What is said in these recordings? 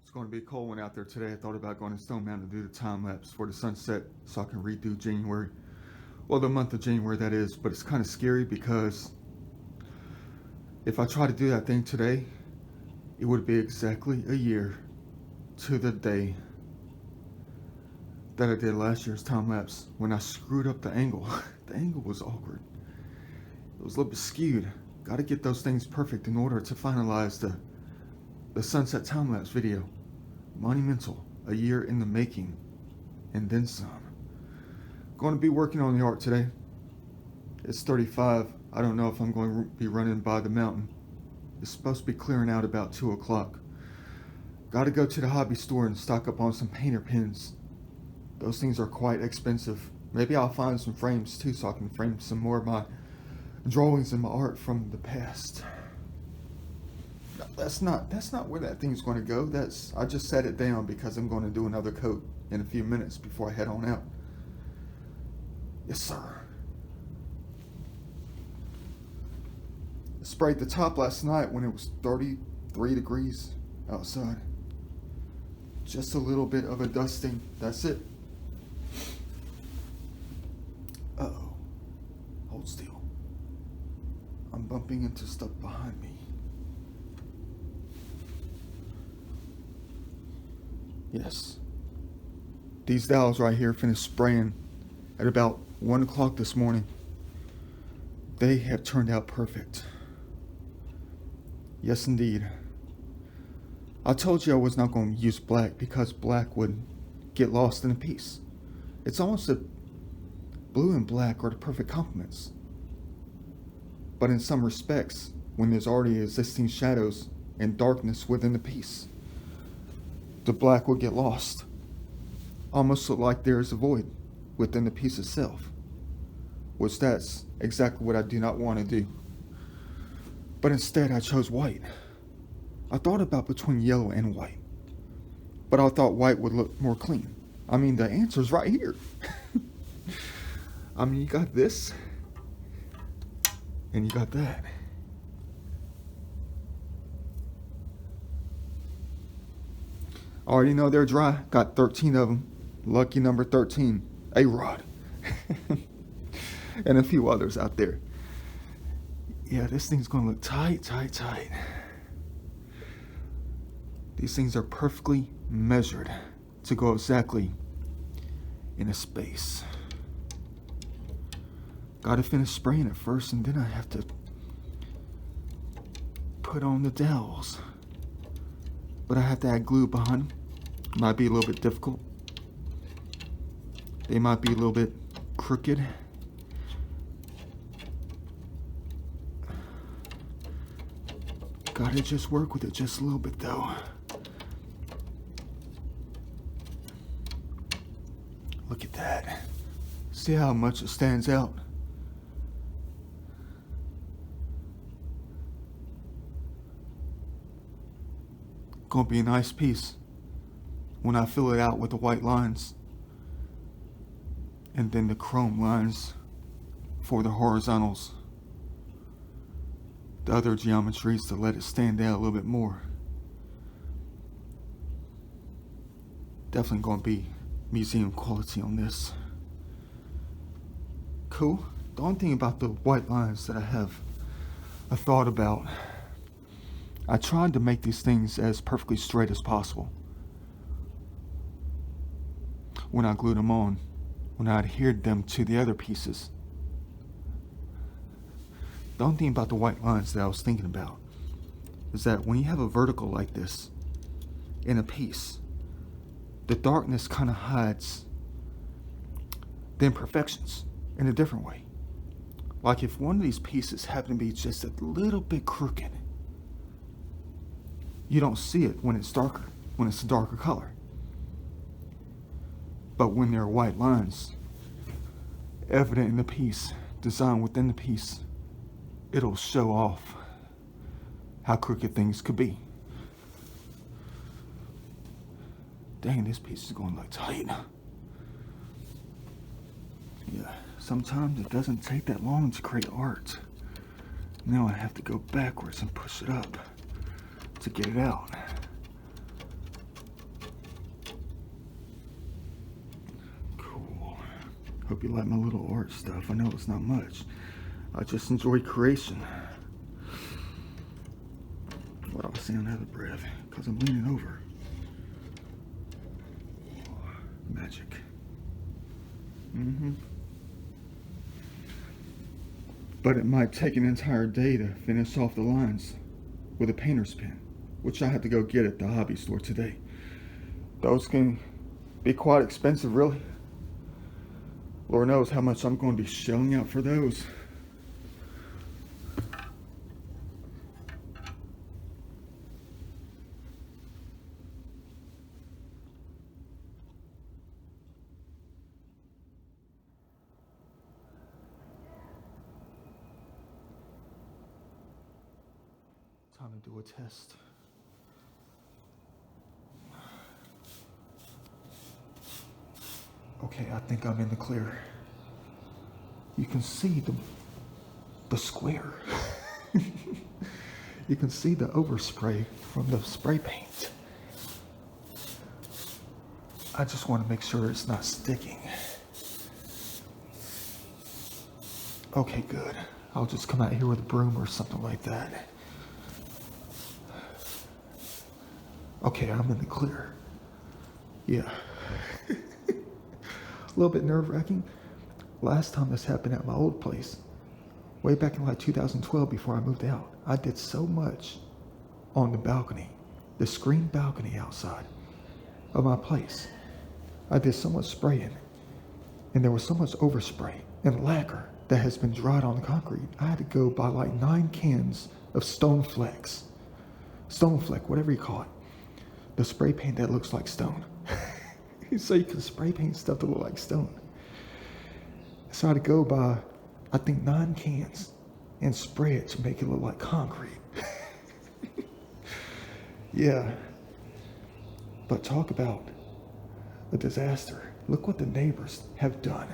It's going to be a cold one out there today. I thought about going to Stone Mountain to do the time lapse for the sunset so I can redo January. Well, the month of January, that is, but it's kind of scary because if I try to do that thing today, it would be exactly a year to the day that I did last year's time lapse when I screwed up the angle. The angle was awkward. It was a little bit skewed. Got to get those things perfect in order to finalize the sunset time lapse video. Monumental, a year in the making, and then some. Going to be working on the art today. It's 35. I don't know if I'm going to be running by the mountain. It's supposed to be clearing out about 2 o'clock. Got to go to the hobby store and stock up on some painter pens. Those things are quite expensive. Maybe I'll find some frames too so I can frame some more of my drawings and my art from the past. That's not where that thing's going to go. I just set it down because I'm going to do another coat in a few minutes before I head on out. Yes, sir. I sprayed the top last night when it was 33 degrees outside. Just a little bit of a dusting. That's it. Uh-oh. Hold still. I'm bumping into stuff behind me. Yes. These dowels right here finished spraying at about 1 o'clock this morning. They have turned out perfect. Yes, indeed. I told you I was not going to use black because black would get lost in a piece. It's almost that blue and black are the perfect complements. But in some respects, when there's already existing shadows and darkness within the piece, the black will get lost. Almost like there is a void within the piece itself. Which that's exactly what I do not want to do. But instead I chose white. I thought about between yellow and white. But I thought white would look more clean. I mean, the answer's right here. I mean, you got this, and you got that. I already know they're dry. Got 13 of them. Lucky number 13. A-Rod. And a few others out there. Yeah, this thing's going to look tight. These things are perfectly measured to go exactly in a space. Gotta finish spraying it first, and then I have to put on the dowels. But I have to add glue behind them. Might be a little bit difficult. They might be a little bit crooked. Gotta just work with it just a little bit though. Look at that. See how much it stands out? Gonna be a nice piece when I fill it out with the white lines and then the chrome lines for the horizontals. The other geometries to let it stand out a little bit more. Definitely gonna be museum quality on this. Cool. The only thing about the white lines that I have a thought about, I tried to make these things as perfectly straight as possible when I glued them on, when I adhered them to the other pieces. The only thing about the white lines that I was thinking about is that when you have a vertical like this in a piece, the darkness kind of hides the imperfections in a different way. Like if one of these pieces happen to be just a little bit crooked, you don't see it when it's darker, when it's a darker color. But when there are white lines evident in the piece, designed within the piece, it'll show off how crooked things could be. Dang, this piece is going to look tight. Yeah, sometimes it doesn't take that long to create art. Now I have to go backwards and push it up to get it out. Hope you like my little art stuff. I know it's not much. I just enjoy creation. What I'll say under the breath, because I'm leaning over. Magic. But it might take an entire day to finish off the lines with a painter's pen, which I had to go get at the hobby store today. Those can be quite expensive, really. Lord knows how much I'm going to be shelling out for those. Time to do a test. Okay, I think I'm in the clear. You can see the square. You can see the overspray from the spray paint. I just want to make sure it's not sticking. Okay, good. I'll just come out here with a broom or something like that. Okay, I'm in the clear. Yeah. A little bit nerve-wracking. Last time this happened at my old place, way back in like 2012 before I moved out, I did so much on the balcony, the screen balcony outside of my place. I did so much spraying, and there was so much overspray and lacquer that has been dried on the concrete. I had to go buy like 9 cans of Stone Fleck, whatever you call it. The spray paint that looks like stone. So you can spray paint stuff that look like stone. So I had to go buy, I think 9 cans and spray it to make it look like concrete. Yeah. But talk about a disaster. Look what the neighbors have done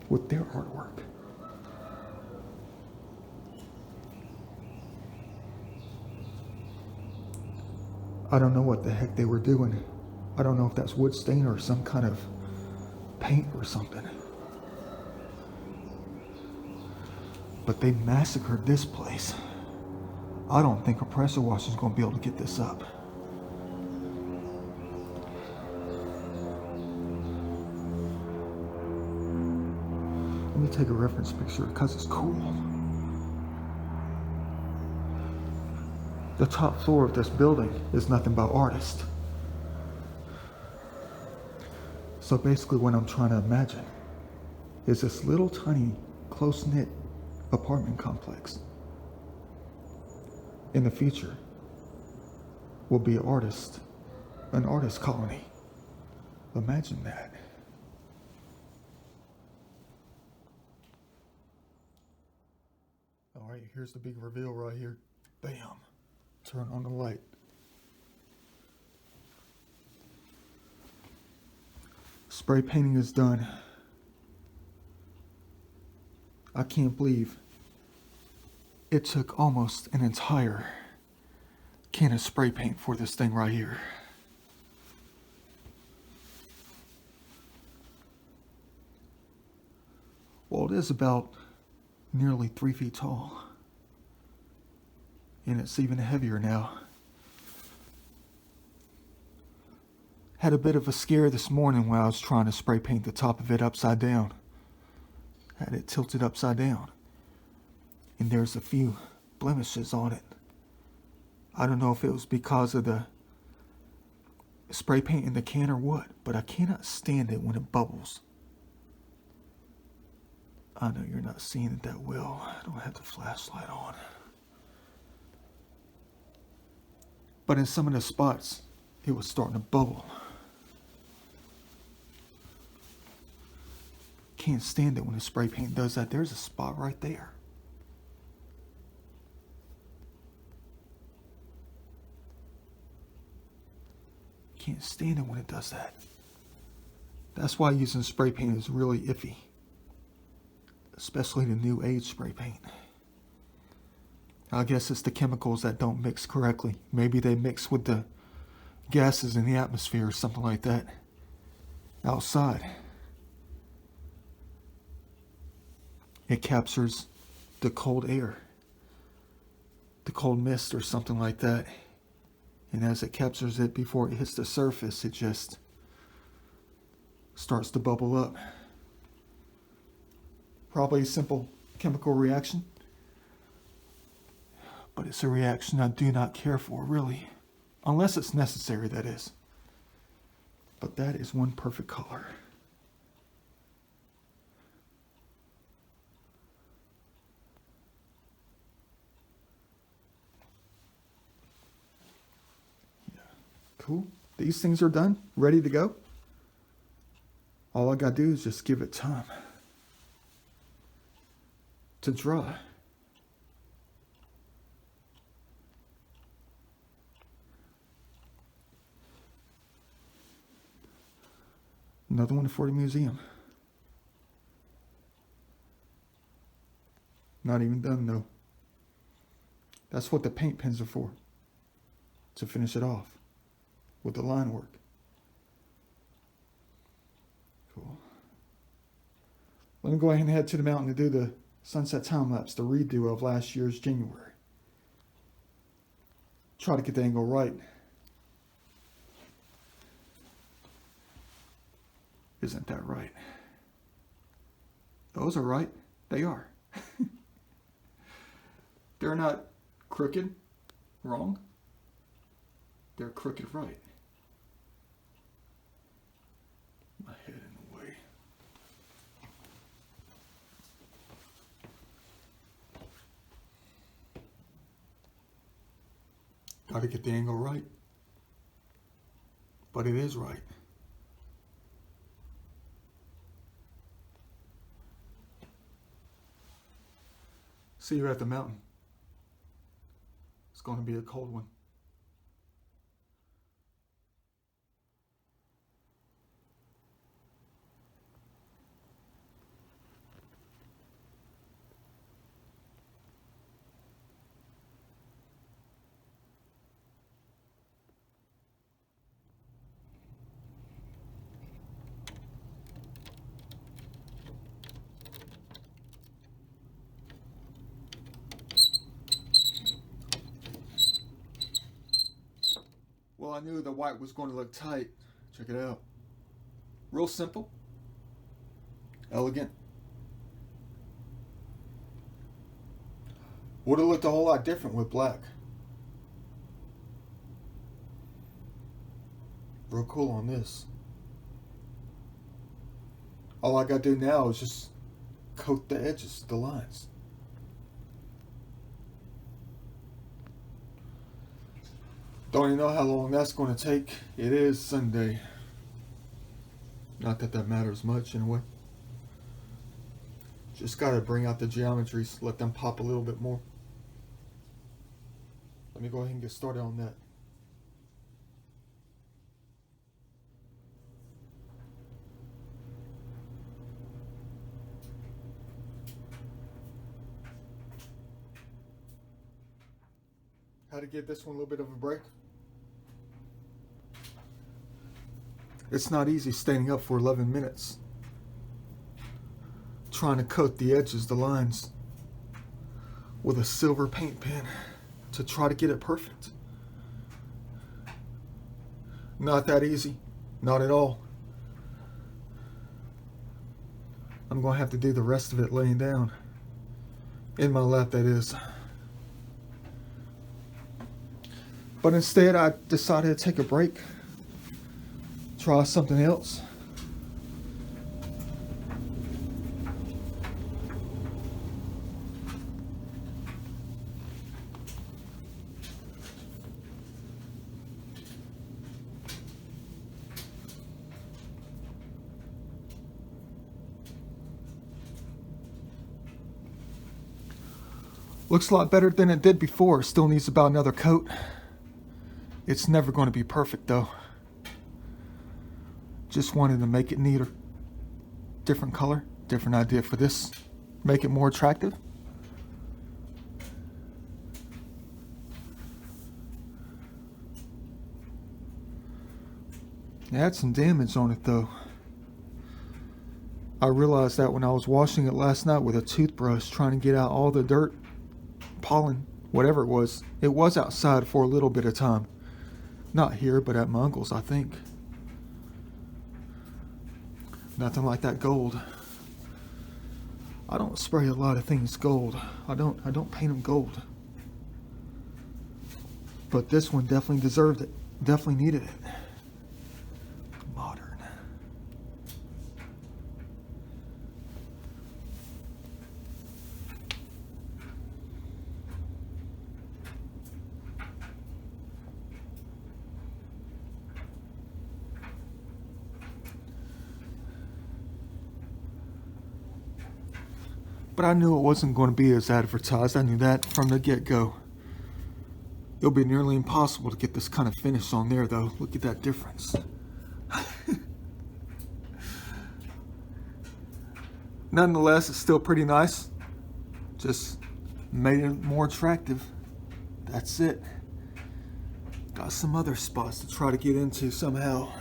with their artwork. I don't know what the heck they were doing. I don't know if that's wood stain or some kind of paint or something. But they massacred this place. I don't think a pressure washer is going to be able to get this up. Let me take a reference picture because it's cool. The top floor of this building is nothing but artists. So basically what I'm trying to imagine is this little tiny close-knit apartment complex in the future will be an artist colony. Imagine that. All right, here's the big reveal right here. Bam. Turn on the light. Spray painting is done. I can't believe it took almost an entire can of spray paint for this thing right here. Well, it is about nearly 3 feet tall. And it's even heavier now. Had a bit of a scare this morning when I was trying to spray paint the top of it upside down. Had it tilted upside down. And there's a few blemishes on it. I don't know if it was because of the spray paint in the can or what, but I cannot stand it when it bubbles. I know you're not seeing it that well. I don't have the flashlight on. But in some of the spots, it was starting to bubble. Can't stand it when the spray paint does that. There's a spot right there. Can't stand it when it does that. That's why using spray paint is really iffy. Especially the new age spray paint. I guess it's the chemicals that don't mix correctly. Maybe they mix with the gases in the atmosphere or something like that. Outside. It captures the cold air, the cold mist or something like that. And as it captures it before it hits the surface, it just starts to bubble up. Probably a simple chemical reaction, but it's a reaction I do not care for, really. Unless it's necessary, that is. But that is one perfect color. Cool. These things are done, ready to go. All I gotta do is just give it time to dry. Another one for the museum. Not even done though. That's what the paint pens are for. To finish it off with the line work. Cool. Let me go ahead and head to the mountain to do the sunset time lapse, the redo of last year's January. Try to get the angle right. Isn't that right? Those are right. They are. They're not crooked, wrong. They're crooked right. My head in the way. Gotta get the angle right. But it is right. See you at the mountain. It's going to be a cold one. Well, I knew the white was going to look tight. Check it out. Real simple. Elegant. Would have looked a whole lot different with black. Real cool on this. All I gotta do now is just coat the edges, the lines. Don't even know how long that's going to take. It is Sunday. Not that that matters much in a way. Just got to bring out the geometries, let them pop a little bit more. Let me go ahead and get started on that. How to give this one a little bit of a break. It's not easy standing up for 11 minutes. Trying to coat the edges, the lines, with a silver paint pen to try to get it perfect. Not that easy. Not at all. I'm going to have to do the rest of it laying down. In my lap, that is. But instead, I decided to take a break. Try something else. Looks a lot better than it did before. Still needs about another coat. It's never going to be perfect though. Just wanted to make it neater. Different color, different idea for this. Make it more attractive. It had some damage on it though. I realized that when I was washing it last night with a toothbrush, trying to get out all the dirt, pollen, whatever it was. It was outside for a little bit of time. Not here, but at my uncle's, I think. Nothing like that gold. I don't spray a lot of things gold. I don't paint them gold. But this one definitely deserved it. Definitely needed it. Modern. But I knew it wasn't going to be as advertised. I knew that from the get-go. It'll be nearly impossible to get this kind of finish on there, though. Look at that difference. Nonetheless, it's still pretty nice. Just made it more attractive. That's it. Got some other spots to try to get into somehow.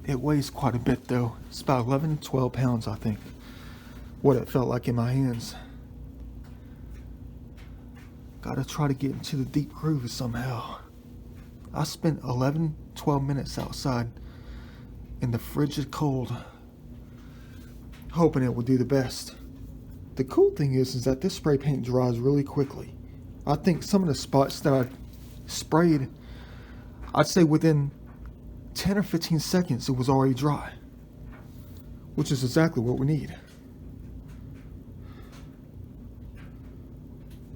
It weighs quite a bit though. It's about 11, 12 pounds, I think. What it felt like in my hands. Gotta try to get into the deep grooves somehow. I spent 11, 12 minutes outside in the frigid cold, hoping it would do the best. The cool thing is that this spray paint dries really quickly. I think some of the spots that I sprayed, I'd say within 10 or 15 seconds it was already dry, which is exactly what we need.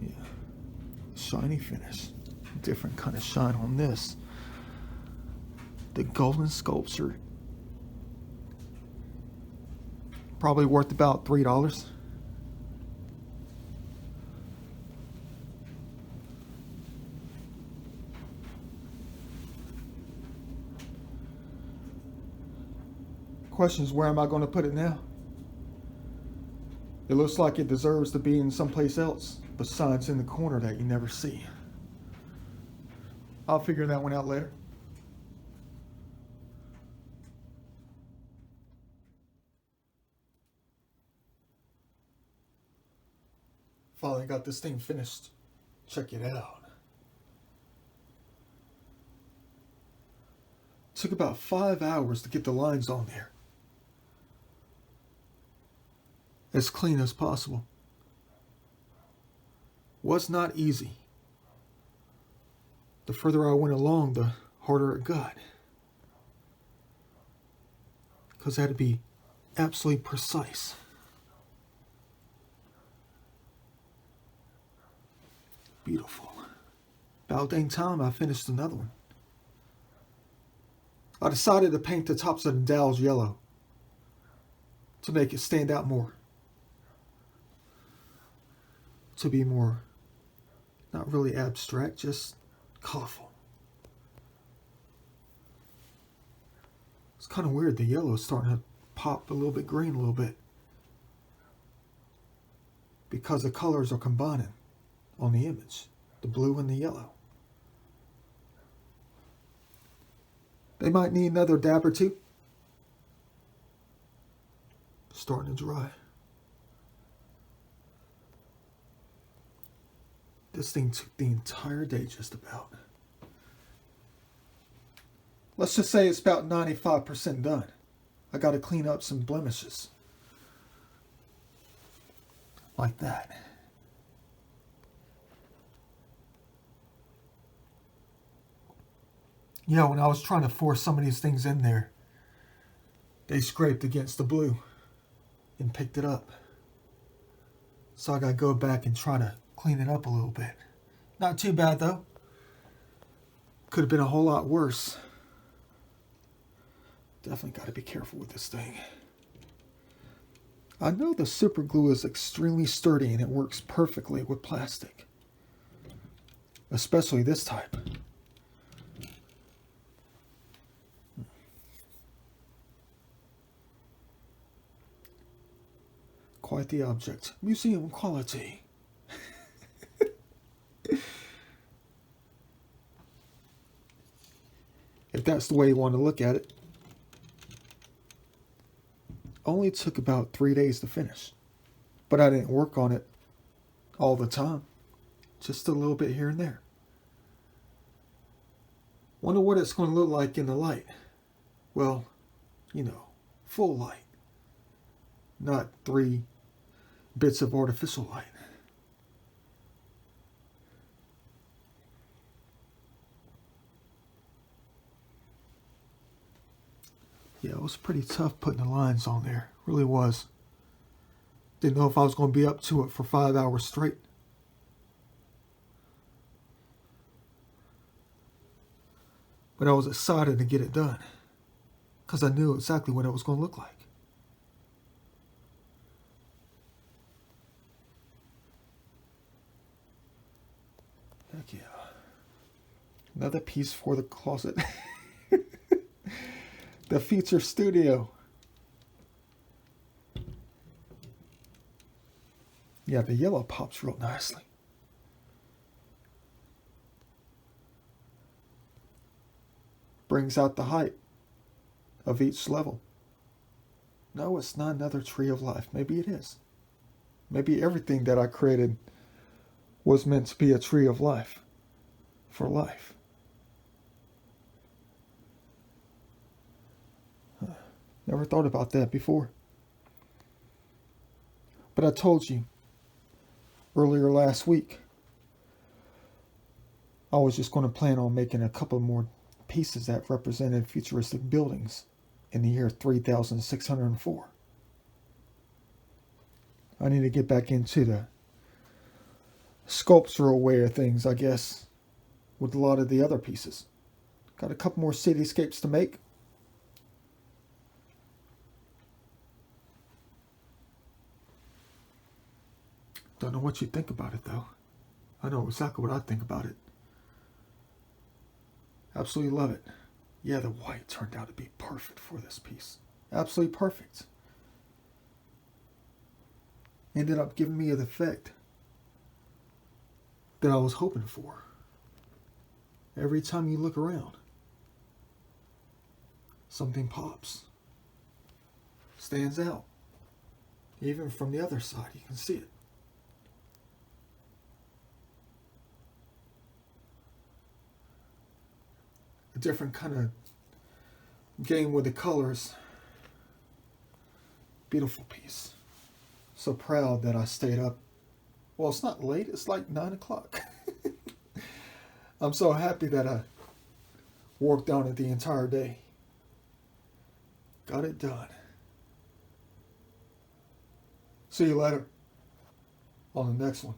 Yeah, shiny finish, different kind of shine on this. The golden sculpture, probably worth about $3. Question is, where am I going to put it now? It looks like it deserves to be in someplace else besides in the corner that you never see. I'll figure that one out later. Finally got this thing finished. Check it out. Took about 5 hours to get the lines on there. As clean as possible. Was not easy. The further I went along, the harder it got. Because I had to be absolutely precise. Beautiful. About dang time I finished another one. I decided to paint the tops of the dowels yellow to make it stand out more. To be more, not really abstract, just colorful. It's kind of weird, the yellow is starting to pop a little bit green a little bit. Because the colors are combining on the image, the blue and the yellow. They might need another dab or two. Starting to dry. This thing took the entire day just about. Let's just say it's about 95% done. I got to clean up some blemishes. Like that. You know, when I was trying to force some of these things in there, they scraped against the blue and picked it up. So I got to go back and try to clean it up a little bit. Not too bad though. Could have been a whole lot worse. Definitely got to be careful with this thing. I know the super glue is extremely sturdy and it works perfectly with plastic. Especially this type. Quite the object. Museum quality. If that's the way you want to look at it. only took about 3 days to finish. But I didn't work on it all the time, just a little bit here and there. Wonder what it's going to look like in the light. Well, full light, not 3 bits of artificial light. Yeah, it was pretty tough putting the lines on there. Really was. Didn't know if I was going to be up to it for 5 hours straight. But I was excited to get it done, because I knew exactly what it was going to look like. Heck yeah. Another piece for the closet. The feature studio. Yeah, the yellow pops real nicely. Brings out the height of each level. No, it's not another tree of life. Maybe it is. Maybe everything that I created was meant to be a tree of life. For life. Never thought about that before. But I told you earlier last week I was just going to plan on making a couple more pieces that represented futuristic buildings in the year 3604. I need to get back into the sculptural way of things, I guess, with a lot of the other pieces. Got a couple more cityscapes to make. Don't know what you think about it, though. I know exactly what I think about it. Absolutely love it. Yeah, the white turned out to be perfect for this piece. Absolutely perfect. Ended up giving me the effect that I was hoping for. Every time you look around, something pops. Stands out. Even from the other side, you can see it. A different kind of game with the colors. Beautiful piece. So proud that I stayed up. Well, it's not late, it's like 9 o'clock. I'm so happy that I worked on it the entire day. Got it done. See you later on the next one.